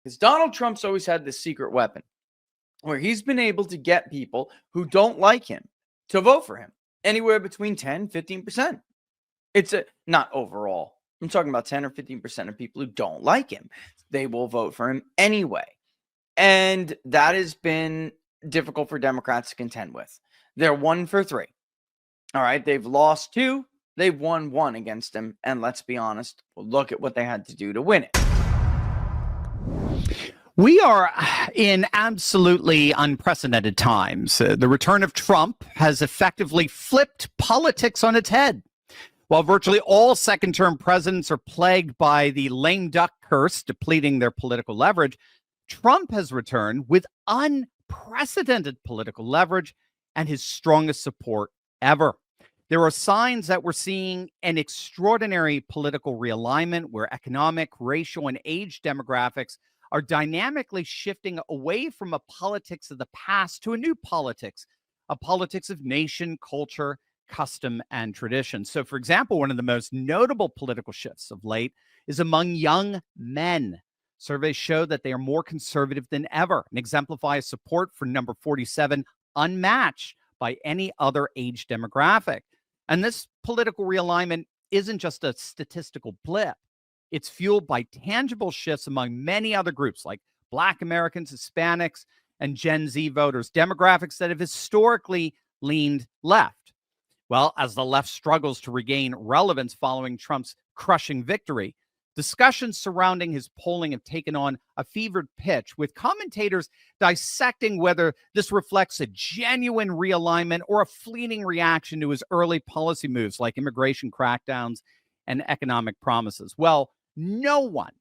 Because Donald Trump's always had this secret weapon where he's been able to get people who don't like him to vote for him anywhere between 10, 15%. It's not overall. I'm talking about 10 or 15% of people who don't like him. They will vote for him anyway. And that has been difficult for Democrats to contend with. They're 1 for 3. All right. They've lost 2. They've won 1 against him. And let's be honest, look at what they had to do to win it. We are in absolutely unprecedented times. The return of Trump has effectively flipped politics on its head. While virtually all second-term presidents are plagued by the lame duck curse, depleting their political leverage, Trump has returned with unprecedented political leverage and his strongest support ever. There are signs that we're seeing an extraordinary political realignment where economic, racial, and age demographics are dynamically shifting away from a politics of the past to a new politics, a politics of nation, culture, custom, and tradition. So, for example, one of the most notable political shifts of late is among young men. Surveys show that they are more conservative than ever and exemplify support for number 47, unmatched by any other age demographic. And this political realignment isn't just a statistical blip. It's fueled by tangible shifts among many other groups like Black Americans, Hispanics, and Gen Z voters, demographics that have historically leaned left. Well, as the left struggles to regain relevance following Trump's crushing victory, discussions surrounding his polling have taken on a fevered pitch, with commentators dissecting whether this reflects a genuine realignment or a fleeting reaction to his early policy moves like immigration crackdowns and economic promises. Well, no one,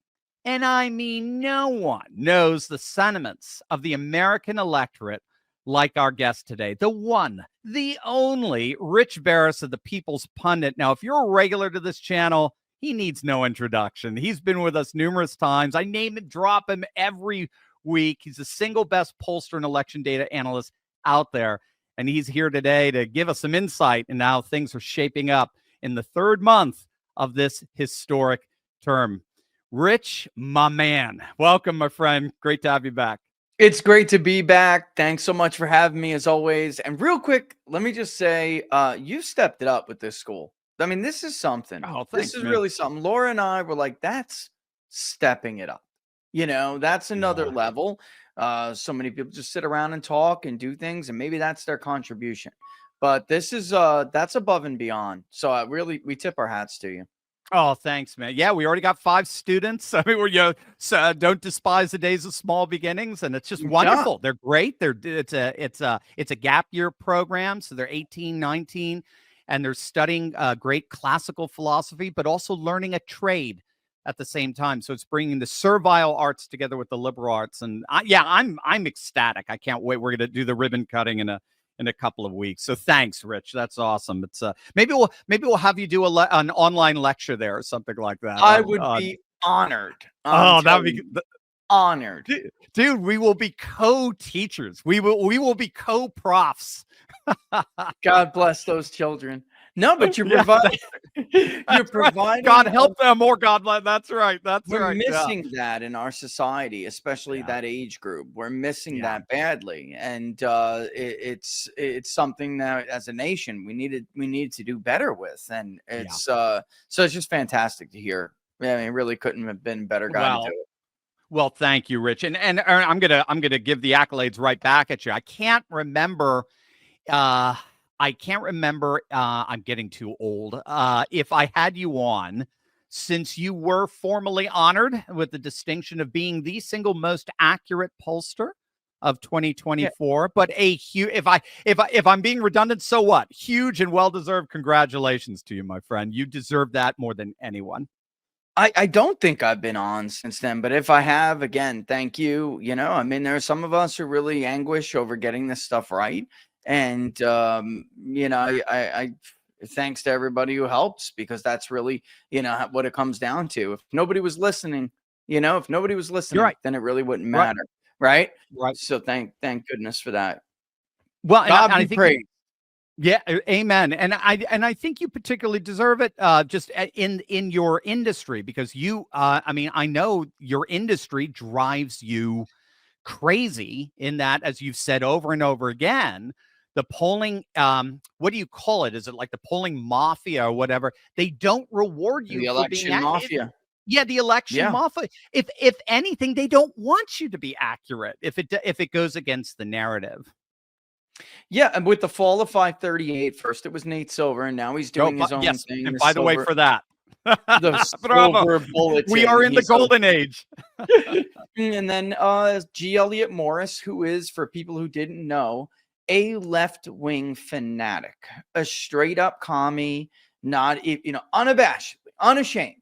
and I mean no one, knows the sentiments of the American electorate like our guest today, the one, the only Rich Barris of the People's Pundit. Now, if you're a regular to this channel, he needs no introduction. He's been with us numerous times. I name and drop him every week. He's the single best pollster and election data analyst out there. And he's here today to give us some insight into how things are shaping up in the third month of this historic term. Rich, my man, welcome, my friend. Great to have you back. It's great to be back. Thanks so much for having me, as always. And real quick, let me just say, you stepped it up with this school. I mean, this is something. Oh, thanks, this is man. really something. Laura and I were like, that's stepping it up. You know, that's another level. So many people just sit around and talk and do things, and maybe that's their contribution. But this is that's above and beyond. So we tip our hats to you. Oh, thanks, man. Yeah, we already got 5 students. I mean, don't despise the days of small beginnings, and it's just wonderful. They're great. It's a gap year program, so they're 18, 19, and they're studying great classical philosophy, but also learning a trade at the same time. So it's bringing the servile arts together with the liberal arts, and I'm ecstatic. I can't wait. We're going to do the ribbon cutting in a couple of weeks. So thanks, Rich. That's awesome. It's maybe we'll have you do an online lecture there or something like that. I would be honored. That'd be honored, dude. We will be co-teachers. We will be co-profs. God bless those children. No, but you're providing. You're providing. God help them, or God bless. That's right. We're missing that in our society, especially that age group. We're missing that badly, and it's something that, as a nation, we needed to do better with. And it's so it's just fantastic to hear. I mean, it really couldn't have been better guided to it. Well, thank you, Rich, and I'm gonna give the accolades right back at you. I can't remember. I'm getting too old. If I had you on, since you were formally honored with the distinction of being the single most accurate pollster of 2024, but if I'm being redundant, so what? Huge and well-deserved congratulations to you, my friend. You deserve that more than anyone. I don't think I've been on since then, but if I have, again, thank you. You know, I mean, there are some of us who really anguish over getting this stuff right. And, you know, I thanks to everybody who helps, because that's really, you know, what it comes down to. If nobody was listening, then it really wouldn't matter. Right. Right. So thank goodness for that. Well, God be praised. Yeah, amen. And I think you particularly deserve it, just in your industry, because you, I mean, I know your industry drives you crazy in that, as you've said over and over again, the polling, what do you call it? Is it like the polling mafia or whatever? They don't reward The you for being election mafia. yeah, the election Yeah. mafia. If anything, they don't want you to be accurate if it goes against the narrative. Yeah, and with the fall of 538, first it was Nate Silver, and now he's Go, doing his own yes, thing. and by the way, for that, The bravo, Silver we are Bulletin. in the He's a golden age. and then G. Elliott Morris, who is, for people who didn't know, a left-wing fanatic, a straight-up commie, not unabashedly, unashamed.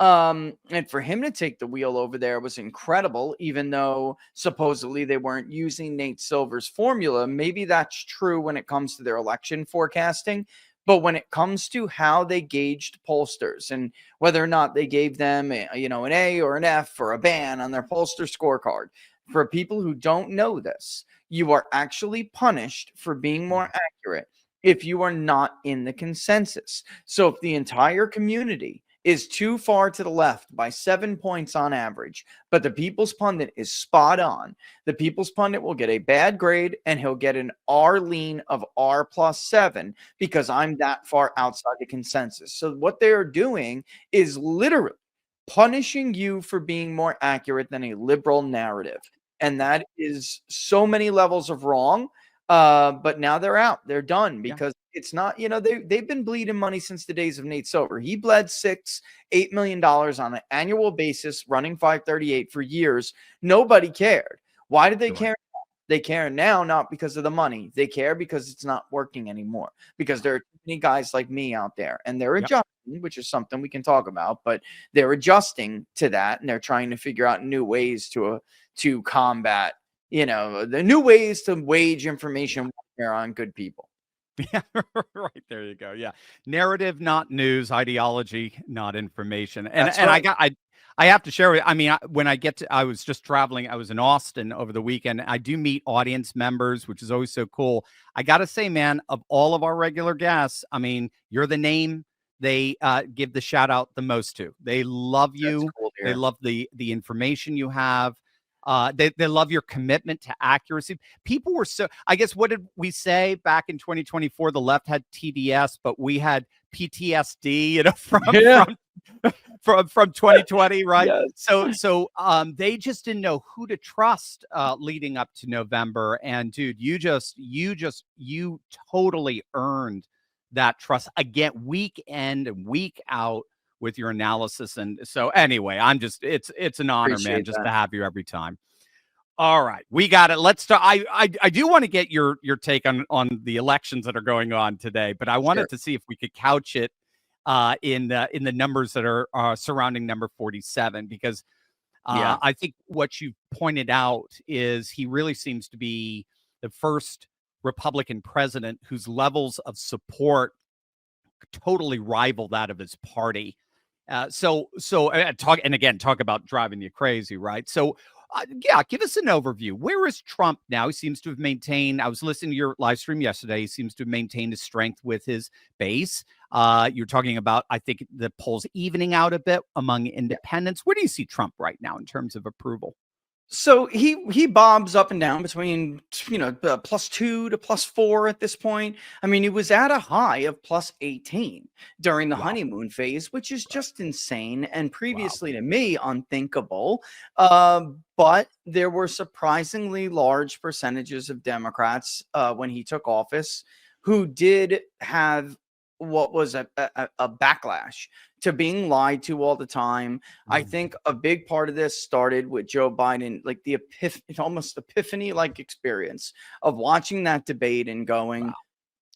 And for him to take the wheel over there was incredible, even though supposedly they weren't using Nate Silver's formula. Maybe that's true when it comes to their election forecasting. But when it comes to how they gauged pollsters and whether or not they gave them an A or an F or a ban on their pollster scorecard, for people who don't know this, you are actually punished for being more accurate if you are not in the consensus. So if the entire community is too far to the left by 7 points on average, but the People's Pundit is spot on, the People's Pundit will get a bad grade and he'll get an R lean of R plus 7 because I'm that far outside the consensus. So what they are doing is literally punishing you for being more accurate than a liberal narrative. And that is so many levels of wrong. But now they're out. They're done Yeah. because it's not, they've been bleeding money since the days of Nate Silver. He bled $8 million on an annual basis, running 538 for years. Nobody cared. Why did they care? They care now, not because of the money. They care because it's not working anymore. Because there are too many guys like me out there, and they're adjusting, which is something we can talk about. But they're adjusting to that, and they're trying to figure out new ways to combat, the new ways to wage information warfare on good people. Yeah, right there you go. Yeah, narrative, not news; ideology, not information. And That's and right. I have to share with. I mean, when I was just traveling. I was in Austin over the weekend. I do meet audience members, which is always so cool. I got to say, man, of all of our regular guests, I mean, you're the name they give the shout out the most to. They love That's you. cool to They hear. love the information you have. They love your commitment to accuracy. People were so, I guess, what did we say back in 2024? The left had TDS, but we had PTSD, Yeah. from 2020, right? Yes. So they just didn't know who to trust leading up to November. And dude, you totally earned that trust again, week in and week out with your analysis. And so anyway, it's an honor, man, Appreciate just that. to have you every time. All right, we got it. Let's start. I do want to get your take on the elections that are going on today, but I wanted to see if we could couch it in the numbers that are surrounding number 47, because Yeah. I think what you pointed out is he really seems to be the first Republican president whose levels of support totally rival that of his party. Talk about driving you crazy, right? So, yeah, give us an overview. Where is Trump now? He seems to have maintained. I was listening to your live stream yesterday. He seems to have maintained his strength with his base. You're talking about, I think, the polls evening out a bit among independents. Where do you see Trump right now in terms of approval? So he bobs up and down between +2 to +4 at this point. I mean, he was at a high of +18 during the Wow. honeymoon phase, which is just insane and Wow. previously to me unthinkable. But there were surprisingly large percentages of Democrats when he took office who did have what was a backlash to being lied to all the time. I think a big part of this started with Joe Biden, like the almost epiphany like experience of watching that debate and going, Wow.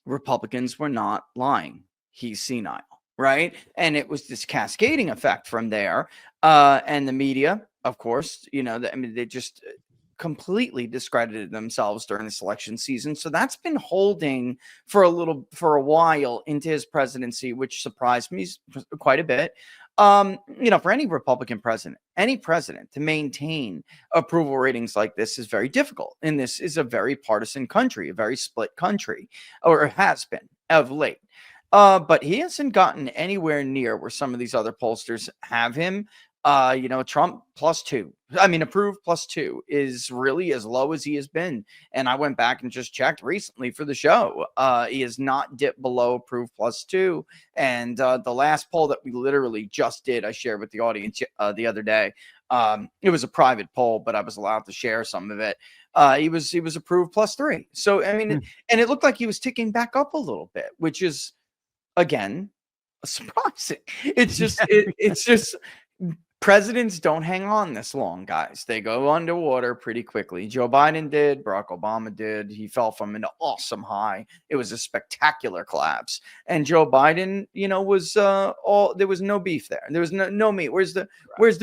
Republicans were not lying. He's senile, right? And it was this cascading effect from there. And the media, of course, they just completely discredited themselves during this election season. So that's been holding for a while into his presidency, which surprised me quite a bit. For any Republican president, any president to maintain approval ratings like this is very difficult. And this is a very partisan country, a very split country, or it has been of late. But he hasn't gotten anywhere near where some of these other pollsters have him. Trump +2. I mean, approved +2 is really as low as he has been. And I went back and just checked recently for the show. He has not dipped below approved +2. And the last poll that we literally just did, I shared with the audience the other day. It was a private poll, but I was allowed to share some of it. He was approved +3. So, I mean, and it looked like he was ticking back up a little bit, which is, again, surprising. It's just presidents don't hang on this long, guys. They go underwater pretty quickly. Joe Biden did. Barack Obama did. He fell from an awesome high. It was a spectacular collapse. And Joe Biden, was there was no beef there. There was no meat. Where's the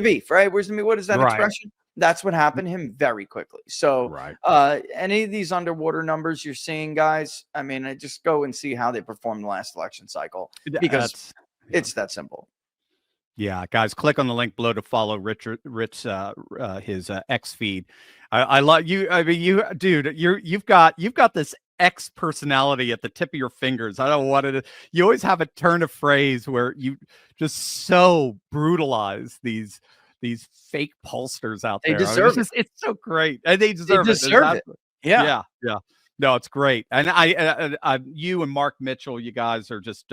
beef, right? Where's the meat? What is that expression? That's what happened to him very quickly. So any of these underwater numbers you're seeing, guys, I mean, I just go and see how they performed the last election cycle, because it's that simple. Yeah, guys, click on the link below to follow Rich his X feed. I love you. I mean, dude, you've got this X personality at the tip of your fingers. I don't know what it is. You always have a turn of phrase where you just so brutalize these fake pollsters out there. They deserve it. It's so great. And they deserve it. Yeah. No, it's great. And I you and Mark Mitchell, you guys are just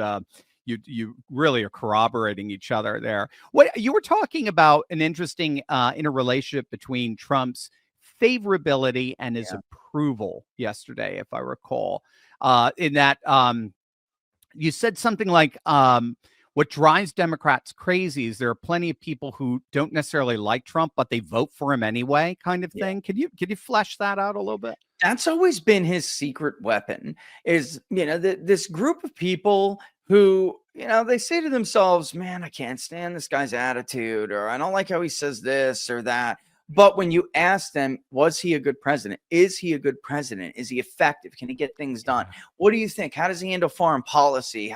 you really are corroborating each other there. What you were talking about, an interesting interrelationship between Trump's favorability and his approval yesterday, if I recall, in that you said something like, what drives Democrats crazy is there are plenty of people who don't necessarily like Trump, but they vote for him anyway, kind of thing. Can you flesh that out a little bit? That's always been his secret weapon, is, this group of people who, they say to themselves, man, I can't stand this guy's attitude, or I don't like how he says this or that. But when you ask them, was he a good president? Is he a good president? Is he effective? Can he get things done? What do you think? How does he handle foreign policy?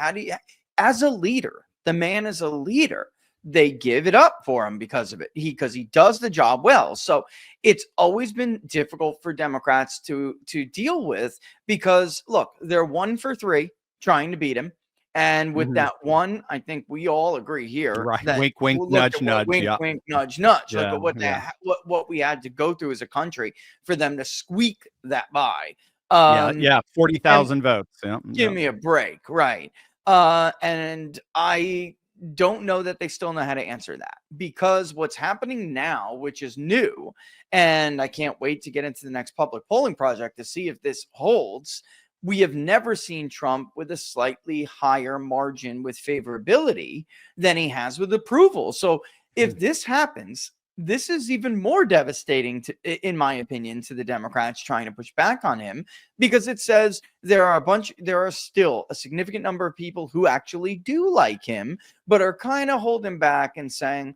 As a leader, the man is a leader. They give it up for him because of it. Because he does the job well. So it's always been difficult for Democrats to deal with, because look, they're 1 for 3 trying to beat him. And with that one, I think we all agree here. Right. Wink, wink, nudge, nudge. Wink, wink, nudge, nudge. Look at what we had to go through as a country for them to squeak that by. 40,000 votes. Give me a break. Right. And I don't know that they still know how to answer that, because what's happening now, which is new, and I can't wait to get into the next public polling project to see if this holds. We have never seen Trump with a slightly higher margin with favorability than he has with approval. So if this happens, this is even more devastating, in my opinion, to the Democrats trying to push back on him, because it says there are still a significant number of people who actually do like him, but are kind of holding back and saying,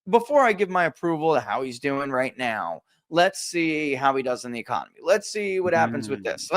before I give my approval to how he's doing right now, let's see how he does in the economy. Let's see what happens with this.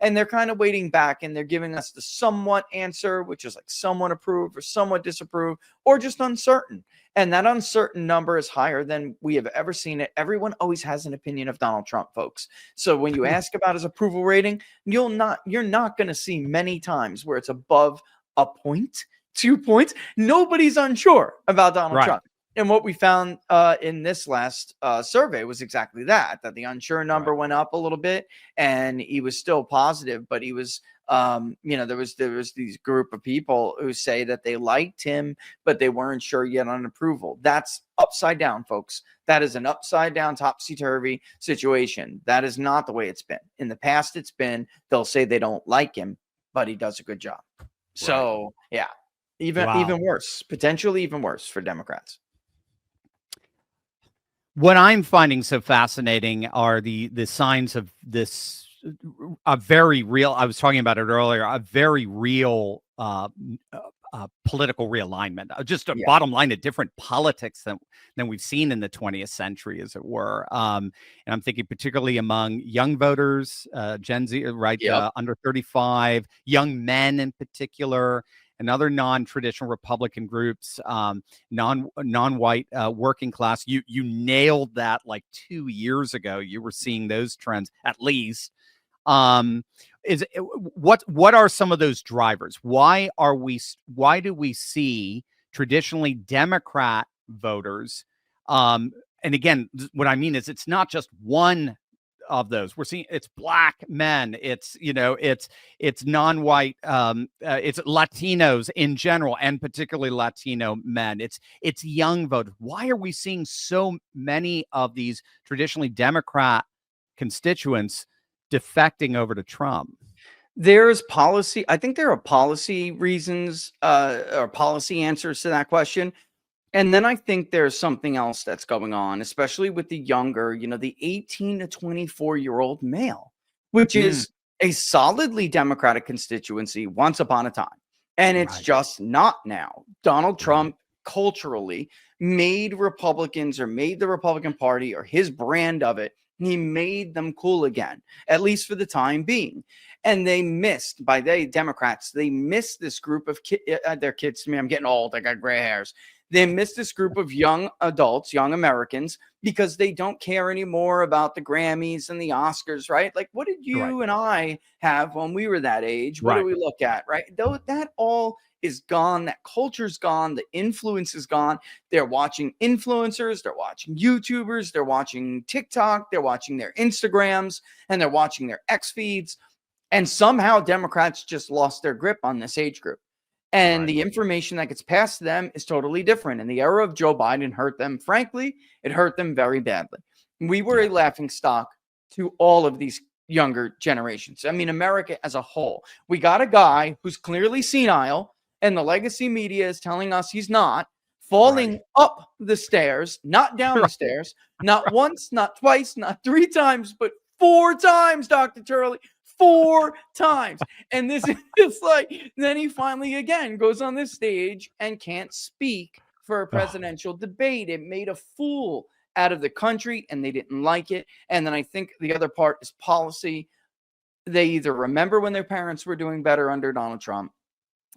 And they're kind of waiting back, and they're giving us the somewhat answer, which is like somewhat approved or somewhat disapproved or just uncertain. And that uncertain number is higher than we have ever seen it. Everyone always has an opinion of Donald Trump, folks. So when you ask about his approval rating, you're not going to see many times where it's above a point, 2 points. Nobody's unsure about Donald Trump. And what we found in this last survey was exactly that the unsure number went up a little bit, and he was still positive, but he was, there was these group of people who say that they liked him, but they weren't sure yet on approval. That's upside down, folks. That is an upside down, topsy-turvy situation. That is not the way it's been. In the past, it's been, they'll say they don't like him, but he does a good job. So, even worse, potentially even worse for Democrats. What I'm finding so fascinating are the signs of this, a very real, I was talking about it earlier, a very real political realignment, just a bottom line, a different politics than we've seen in the 20th century, as it were. And I'm thinking particularly among young voters, Gen Z, under 35, young men in particular. and other non-traditional Republican groups, non-white working class. You nailed that like 2 years ago. You were seeing those trends at least. What are some of those drivers? Why do we see traditionally Democrat voters? And again, what I mean is it's not just one of those. We're seeing it's black men, it's non-white, it's Latinos in general, and particularly Latino men. It's young voters. Why are we seeing so many of these traditionally Democrat constituents defecting over to Trump? There's policy. I think there are policy reasons or policy answers to that question. And then I think there's something else that's going on, especially with the younger, the 18 to 24-year-old male, which is a solidly Democratic constituency once upon a time. And it's just not now. Donald Trump culturally made Republicans, or made the Republican Party, or his brand of it, he made them cool again, at least for the time being. And they missed, Democrats, they missed this group of their kids. To me, I'm getting old. I got gray hairs. They missed this group of young adults, young Americans, because they don't care anymore about the Grammys and the Oscars, right? Like, what did you and I have when we were that age? What do we look at, right? Though that all is gone. That culture's gone. The influence is gone. They're watching influencers. They're watching YouTubers. They're watching TikTok. They're watching their Instagrams, and they're watching their X feeds. And somehow Democrats just lost their grip on this age group. And the information that gets passed to them is totally different. And the era of Joe Biden hurt them. Frankly, it hurt them very badly. We were a laughing stock to all of these younger generations. I mean, America as a whole. We got a guy who's clearly senile, and the legacy media is telling us he's not, falling up the stairs, not down the stairs, not once, not twice, not 3 times, but 4 times, Dr. Turley. 4 times. And this is like, then he finally again goes on this stage and can't speak for a presidential debate. It made a fool out of the country, and they didn't like it. And then I think the other part is policy. They either remember when their parents were doing better under Donald Trump.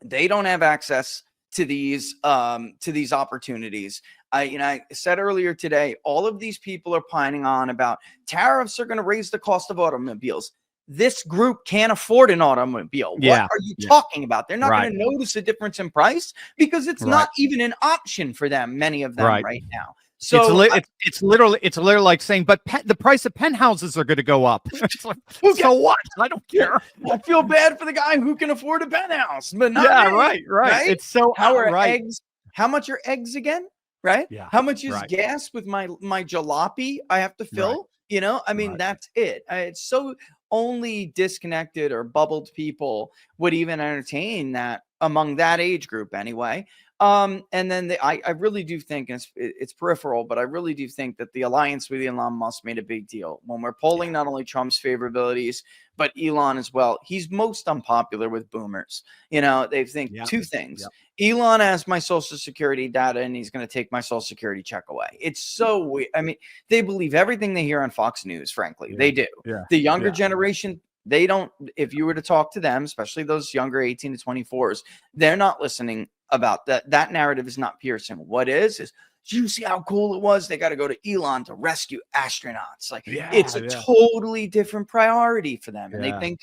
They don't have access to these opportunities. I said earlier today, all of these people are pining on about tariffs are going to raise the cost of automobiles. This group can't afford an automobile. What are you talking about? They're not going to notice a difference in price because it's not even an option for them, many of them right now. So it's literally like saying, but the price of penthouses are going to go up. Like, so what? I don't care. I feel bad for the guy who can afford a penthouse, but not me, right? It's so how are eggs? How much are eggs again? Right? Yeah. How much is gas with my jalopy I have to fill? I mean, that's it. It's so only disconnected or bubbled people would even entertain that among that age group anyway. And then I really do think it's peripheral, but I really do think that the alliance with Elon Musk made a big deal. When we're polling not only Trump's favorabilities, but Elon as well. He's most unpopular with boomers. They think 2 things. Elon has my social security data, and he's going to take my social security check away. It's so weird. I mean, they believe everything they hear on Fox News, frankly. They do. The younger generation, they don't. If you were to talk to them, especially those younger 18 to 24s, they're not listening about that. That narrative is not piercing. What is you see how cool it was? They got to go to Elon to rescue astronauts. Like, it's a totally different priority for them. And they think,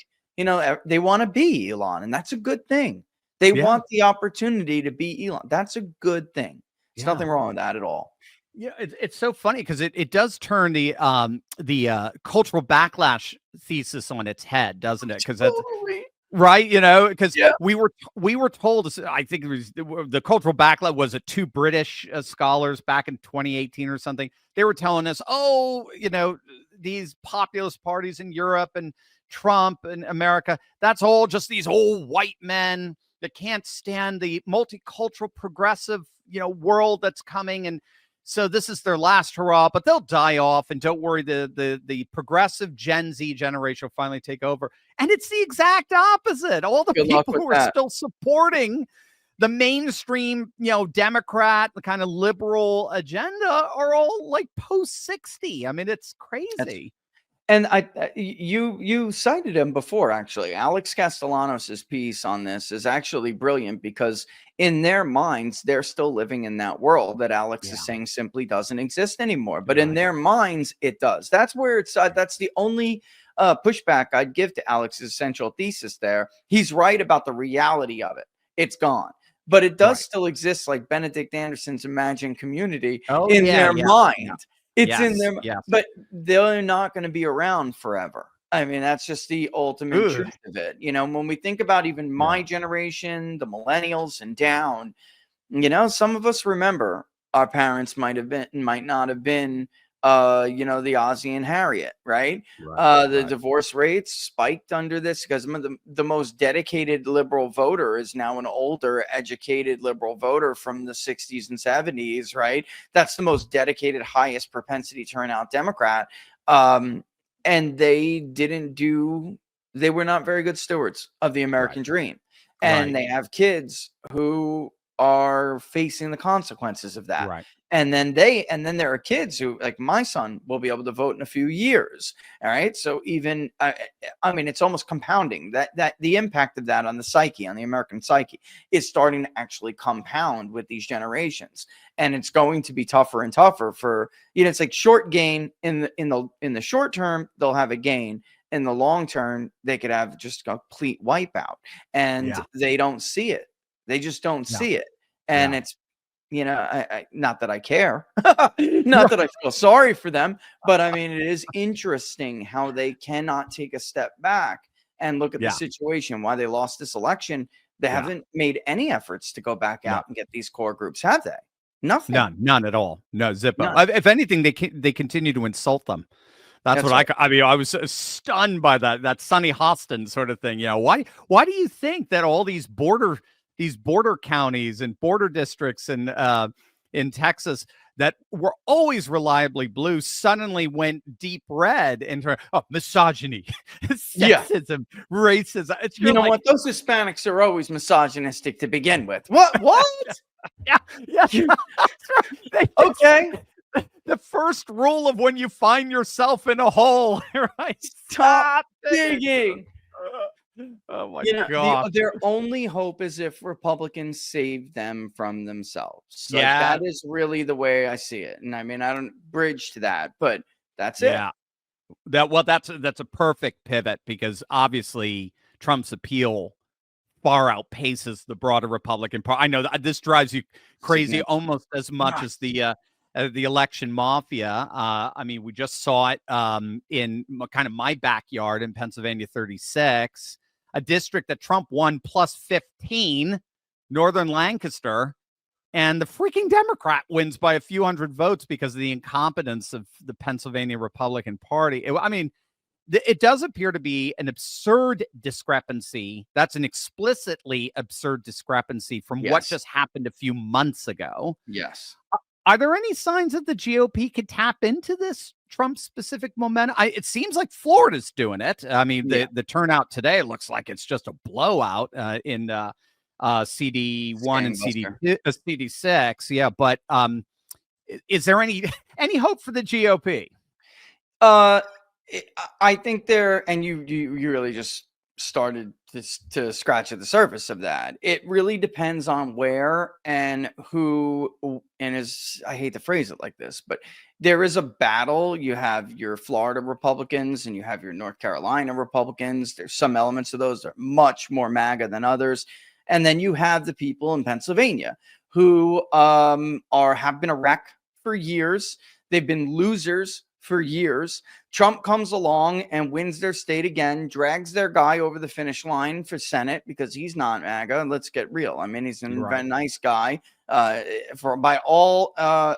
they want to be Elon, and that's a good thing. They want the opportunity to be Elon. That's a good thing. There's nothing wrong with that at all. Yeah, it's so funny because it does turn the cultural backlash thesis on its head, doesn't it? Because that's right, because we were told. I think it was the cultural backlash was 2 British scholars back in 2018 or something. They were telling us, these populist parties in Europe and Trump and America, that's all just these old white men that can't stand the multicultural progressive, world that's coming. And so this is their last hurrah, but they'll die off. And don't worry, the progressive Gen Z generation will finally take over. And it's the exact opposite. All the people who are still supporting the mainstream, Democrat, the kind of liberal agenda are all like post 60. I mean, it's crazy. And you cited him before, actually. Alex Castellanos' piece on this is actually brilliant because in their minds, they're still living in that world that Alex is Yeah. saying simply doesn't exist anymore. But in Right. their minds, it does. That's where it's that's the only pushback I'd give to Alex's central thesis there. He's right about the reality of it. It's gone. But it does Right. still exist, like Benedict Anderson's imagined community Oh in yeah. their Yeah. Yeah. mind. It's in Yes. their Yes. but they're not going to be around forever. I mean, that's just the ultimate Ugh. truth of it. When we think about even my Yeah. generation, the millennials and down, some of us remember our parents might not have been, the Ozzie and Harriet, right? Right. The Right. divorce rates spiked under this because the most dedicated liberal voter is now an older, educated liberal voter from the 60s and 70s, right? That's the most dedicated, highest propensity turnout Democrat. And they were not very good stewards of the Right. American dream. And Right. they have kids who are facing the consequences of that. Right. And then there are kids who, like my son, will be able to vote in a few years. All right. So even, I mean, it's almost compounding that the impact of that on the psyche, on the American psyche, is starting to actually compound with these generations. And it's going to be tougher and tougher for, it's like short gain in the short term, they'll have a gain. In the long term, they could have just a complete wipeout, and Yeah. they don't see it. They just don't Yeah. see it. And Yeah. it's, not that I care, not that I feel sorry for them, but I mean, it is interesting how they cannot take a step back and look at the Yeah. situation, why they lost this election. They Yeah. haven't made any efforts to go back No. out and get these core groups, have they? Nothing. None at all. No, Zippo. None. If anything, they continue to insult them. That's That's what right. I mean, I was stunned by that Sonny Hostin sort of thing. Why do you think that all these border counties and border districts in Texas that were always reliably blue suddenly went deep red into misogyny, Yeah. sexism, racism? It's You know like, what? Those Hispanics are always misogynistic to begin with. What? yeah, yeah. You- They- okay. the first rule of when you find yourself in a hole, right? Stop digging. Oh my You know, god. their only hope is if Republicans save them from themselves. Like, Yeah. that is really the way I see it. And I mean, I don't bridge to that, but that's it. Yeah. That's a perfect pivot because obviously Trump's appeal far outpaces the broader Republican Party. I know that this drives you crazy Significant. almost as much as the election mafia. I mean, we just saw it in kind of my backyard in Pennsylvania 36, a district that Trump won plus 15, Northern Lancaster, and the freaking Democrat wins by a few hundred votes because of the incompetence of the Pennsylvania Republican Party. I mean, it does appear to be an absurd discrepancy. That's an explicitly absurd discrepancy from what Yes. just happened a few months ago. Yes. Are there any signs that the GOP could tap into this Trump-specific momentum? It seems like Florida's doing it. I mean, Yeah. the turnout today looks like it's just a blowout in CD1 and CD6. Yeah, but is there any hope for the GOP? I think there, and you really just started to scratch at the surface of that. It really depends on where and who, and I hate to phrase it like this, but there is a battle. You have your Florida Republicans and you have your North Carolina Republicans. There's some elements of those that are much more MAGA than others. And then you have the people in Pennsylvania who have been a wreck for years. They've been losers for years. Trump comes along and wins their state again, drags their guy over the finish line for Senate because he's not MAGA. Let's get real. I mean, he's a nice guy by all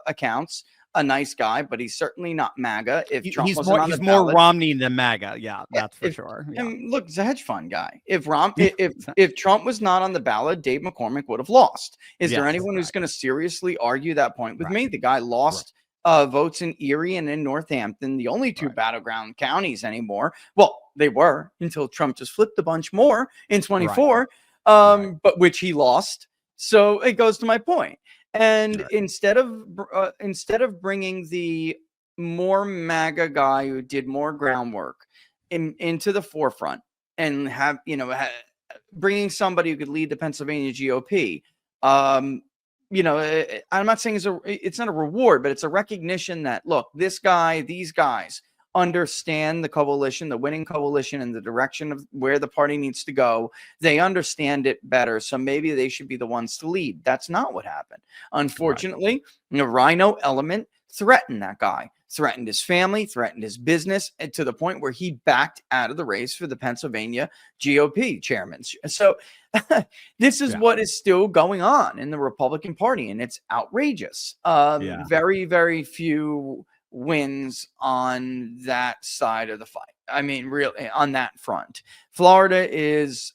accounts, a nice guy, but he's certainly not MAGA. If Trump he's wasn't on the more ballot, Romney than MAGA. Yeah, that's for sure. Yeah. And look, he's a hedge fund guy. If Trump was not on the ballot, Dave McCormick would have lost. Is there anyone who's going to seriously argue that point with me? The guy lost votes in Erie and in Northampton, the only two battleground counties anymore. Well, they were until Trump just flipped a bunch more in 24, but which he lost. So it goes to my point. And instead of bringing the more MAGA guy who did more groundwork into the forefront and have, bringing somebody who could lead the Pennsylvania GOP. I'm not saying it's not a reward, but it's a recognition that, look, these guys understand the coalition, the winning coalition, and the direction of where the party needs to go. They understand it better, so maybe they should be the ones to lead. That's not what happened. Unfortunately, the Rhino element threatened that guy, threatened his family, threatened his business, and to the point where he backed out of the race for the Pennsylvania GOP chairman. So this is what is still going on in the Republican Party, and it's outrageous. Very, very few wins on that side of the fight. I mean, really, on that front. Florida is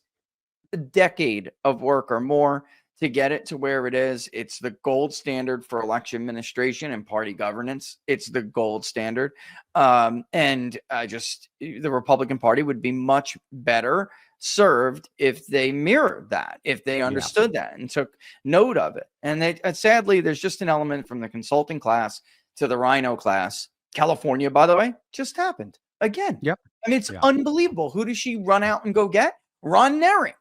a decade of work or more to get it to where it is. It's the gold standard for election administration and party governance. It's the gold standard. And the Republican Party would be much better served if they mirrored that, if they understood that and took note of it. And sadly, there's just an element from the consulting class to the Rhino class. California, by the way, just happened again. Yep. I mean, it's unbelievable. Who does she run out and go get? Ron Nehring.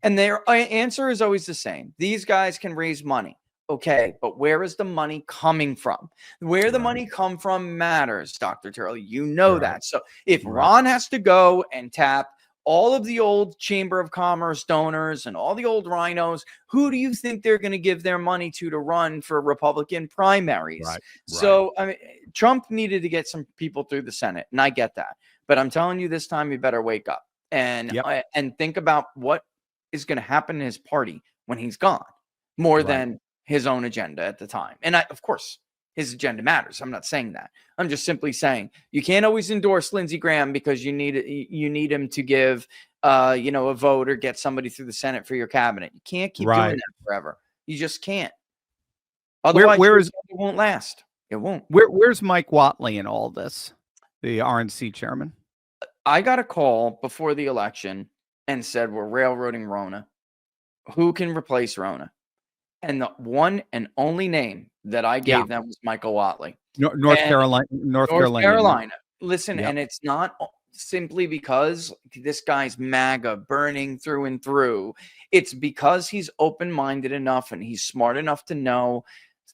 And their answer is always the same. These guys can raise money. Okay, but where is the money coming from? Where the money come from matters, Dr. Turley. You know that. So if Ron has to go and tap all of the old Chamber of Commerce donors and all the old rhinos, who do you think they're going to give their money to run for Republican primaries? So I mean, Trump needed to get some people through the Senate, and I get that. But I'm telling you, this time you better wake up and think about what is going to happen in his party when he's gone, more than his own agenda at the time. And of course, his agenda matters. I'm not saying that. I'm just simply saying you can't always endorse Lindsey Graham because you need him to give a vote or get somebody through the Senate for your cabinet. You can't keep doing that forever. You just can't. Otherwise, it won't last. It won't. Where's Mike Whatley in all this? The RNC chairman. I got a call before the election and said, we're railroading Rona. Who can replace Rona? And the one and only name that I gave them was Michael Whatley. North Carolina. Listen, and it's not simply because this guy's MAGA burning through and through. It's because he's open-minded enough and he's smart enough to know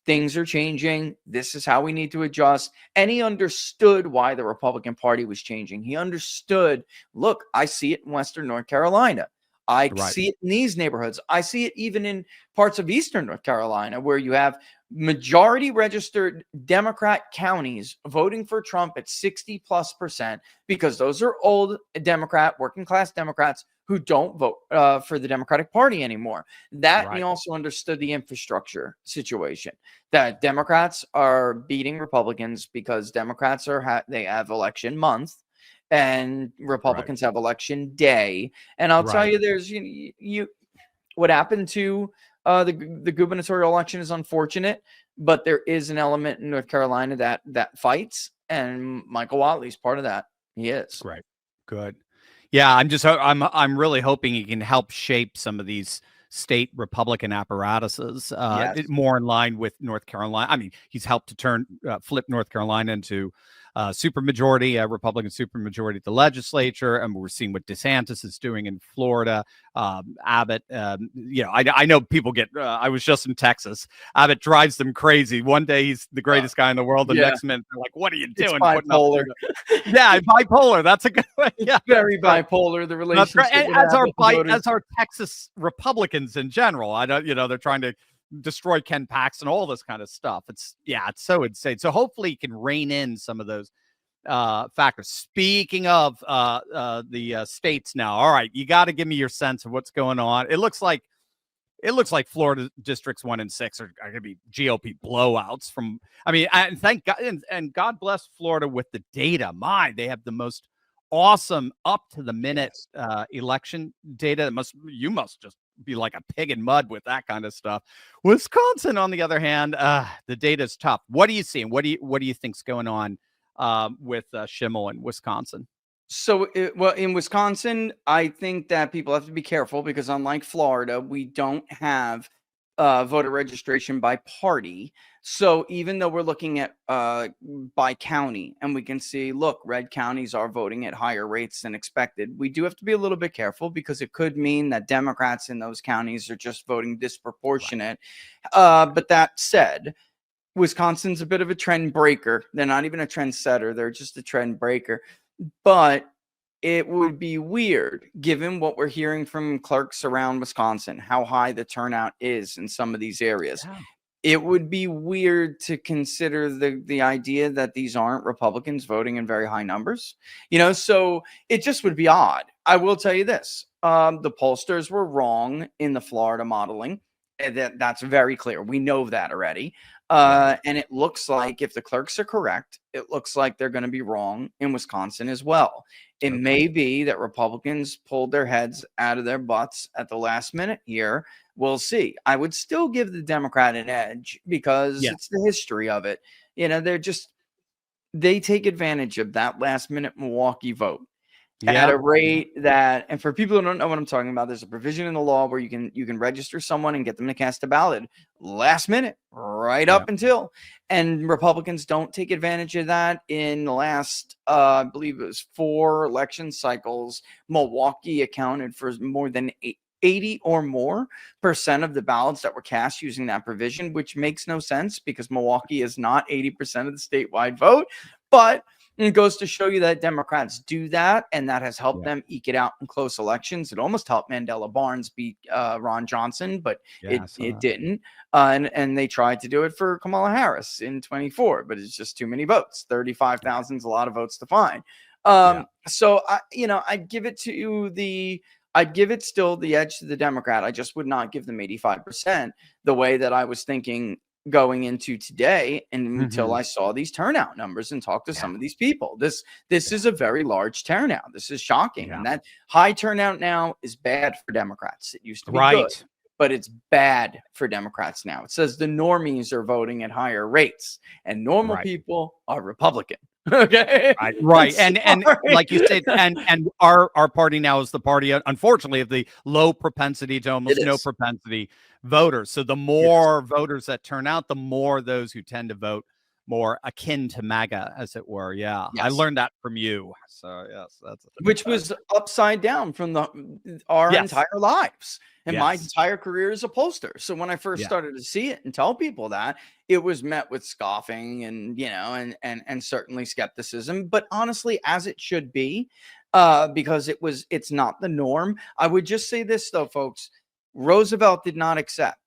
things are changing. This is how we need to adjust. And he understood why the Republican Party was changing. He understood, look, I see it in Western North Carolina. I see it in these neighborhoods. I see it even in parts of Eastern North Carolina where you have majority registered Democrat counties voting for Trump at 60+%, because those are old working class Democrats who don't vote for the Democratic Party anymore. He also understood the infrastructure situation, that Democrats are beating Republicans because Democrats they have election month and Republicans have election day. And I'll tell you, there's what happened to the gubernatorial election is unfortunate, but there is an element in North Carolina that fights, and Michael Whatley's part of that. He is. Right. Good. Yeah, I'm really hoping he can help shape some of these state Republican apparatuses more in line with North Carolina. I mean, he's helped to flip North Carolina into supermajority, a Republican supermajority at the legislature, and we're seeing what DeSantis is doing in Florida. Abbott, I know people get. I was just in Texas. Abbott drives them crazy. One day he's the greatest guy in the world. The next minute they're like, "What are you doing?" It's bipolar. Bipolar. That's a good way. Yeah, very bipolar. The relationship as our Texas Republicans in general. I don't. They're trying to destroy Ken Paxton, all this kind of stuff. It's so insane. So hopefully he can rein in some of those factors. Speaking of the states now, all right, you got to give me your sense of what's going on. It looks like Florida districts 1 and 6 are going to be GOP blowouts. And thank God, and God bless Florida with the data. They have the most awesome up to the minute election data. You must just be like a pig in mud with that kind of stuff. Wisconsin, on the other hand, the data is tough. What are you seeing? What do you think's going on with Schimmel in Wisconsin? So, in Wisconsin, I think that people have to be careful because unlike Florida, we don't have voter registration by party. So even though we're looking at by county, and we can see, look, red counties are voting at higher rates than expected, we do have to be a little bit careful, because it could mean that Democrats in those counties are just voting disproportionate. But that said, Wisconsin's a bit of a trend breaker. They're not even a trendsetter. They're just a trend breaker. But it would be weird, given what we're hearing from clerks around Wisconsin, how high the turnout is in some of these areas. Yeah. It would be weird to consider the idea that these aren't Republicans voting in very high numbers. So it just would be odd. I will tell you this. The pollsters were wrong in the Florida modeling. And that's very clear. We know that already. And it looks like, if the clerks are correct, it looks like they're going to be wrong in Wisconsin as well. It may be that Republicans pulled their heads out of their butts at the last minute here. We'll see. I would still give the Democrat an edge, because it's the history of it. They take advantage of that last minute Milwaukee vote at a rate that, and for people who don't know what I'm talking about, there's a provision in the law where you can register someone and get them to cast a ballot last minute, right up until, and Republicans don't take advantage of that. In the last, I believe it was 4 election cycles, Milwaukee accounted for more than 80 or more % of the ballots that were cast using that provision, which makes no sense, because Milwaukee is not 80% of the statewide vote. But it goes to show you that Democrats do that, and that has helped them eke it out in close elections. It almost helped Mandela Barnes beat Ron Johnson, but it didn't. And they tried to do it for Kamala Harris in 24, but it's just too many votes. 35,000 is a lot of votes to find. So I'd give it still the edge to the Democrat. I just would not give them 85% the way that I was thinking going into today, and until I saw these turnout numbers and talked to some of these people. This is a very large turnout. This is shocking. And that high turnout now is bad for Democrats. It used to be good, but it's bad for Democrats now. It says the normies are voting at higher rates, and normal people are Republican. Okay. Right. And like you said, and our party now is the party, unfortunately, of the low propensity to almost no propensity voters. So the more voters that turn out, the more those who tend to vote more akin to MAGA, as it were. I learned that from you. So which was upside down from our entire lives. And my entire career as a pollster. So when I first started to see it and tell people that, it was met with scoffing and, and certainly skepticism, but honestly, as it should be, because it's not the norm. I would just say this though, folks. Roosevelt did not accept,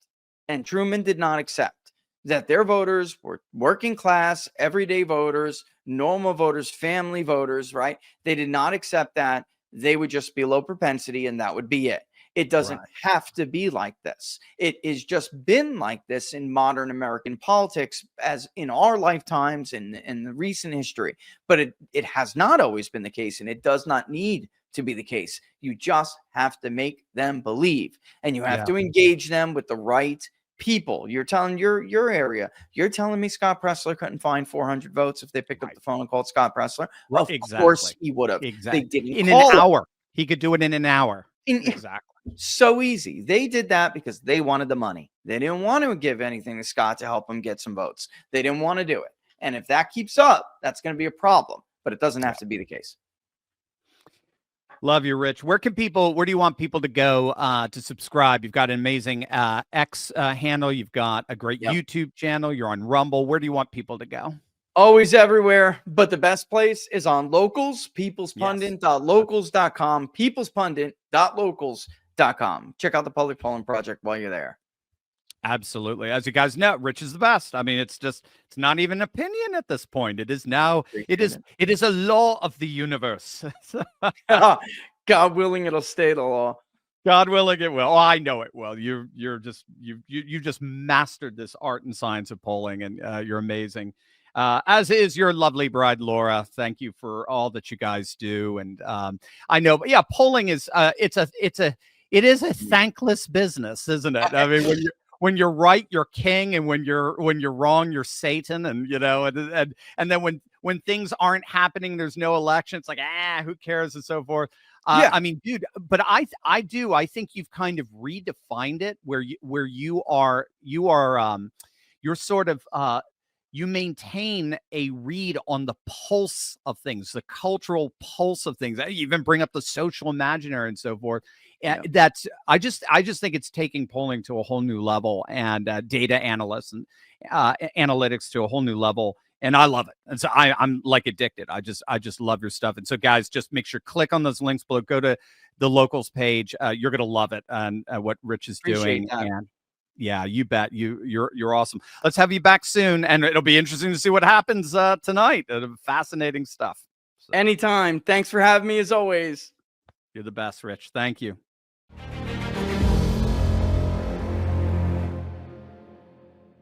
and Truman did not accept, that their voters were working class, everyday voters, normal voters, family voters, right? They did not accept that. They would just be low propensity, and that would be it. It doesn't have to be like this. It has just been like this in modern American politics, as in our lifetimes and in the recent history. But it has not always been the case, and it does not need to be the case. You just have to make them believe, and you have to engage them with the right people. You're telling your area. You're telling me Scott Pressler couldn't find 400 votes if they picked up the phone and called Scott Pressler? Of course he would have. They didn't in an hour. He could do it in an hour. Exactly. So easy. They did that because they wanted the money. They didn't want to give anything to Scott to help him get some votes. They didn't want to do it. And if that keeps up, that's going to be a problem. But it doesn't have to be the case. Love you, Rich. Where do you want people to go to subscribe? You've got an amazing X handle. You've got a great YouTube channel. You're on Rumble. Where do you want people to go? Always everywhere, but the best place is on Locals, peoplespundit.locals.com, peoplespundit.locals.com. Check out the Public Polling Project while you're there. Absolutely. As you guys know, Rich is the best. I mean, it's not even opinion at this point. It is now, it is a law of the universe. God willing, it'll stay the law. God willing, it will. Oh, I know it will. You just mastered this art and science of polling, and you're amazing. As is your lovely bride, Laura. Thank you for all that you guys do. And I know, but polling is it is a thankless business, isn't it? I mean, when you're right, you're king, and when you're wrong, you're Satan. And and then when things aren't happening, there's no election. It's like, who cares, and so forth. Yeah. I mean, dude, but I think you've kind of redefined it where you're sort of you maintain a read on the pulse of things, the cultural pulse of things. You even bring up the social imaginary and so forth. Yeah. That's I just think it's taking polling to a whole new level, and data analysts and analytics to a whole new level. And I love it. And so I'm like addicted. I just love your stuff. And so guys, just make sure, click on those links below, go to the locals page. You're going to love it. And what Rich is Appreciate doing. that. And yeah, you bet. You're awesome. Let's have you back soon. And it'll be interesting to see what happens tonight. Fascinating stuff. So, anytime. Thanks for having me as always. you're the best, Rich. Thank you.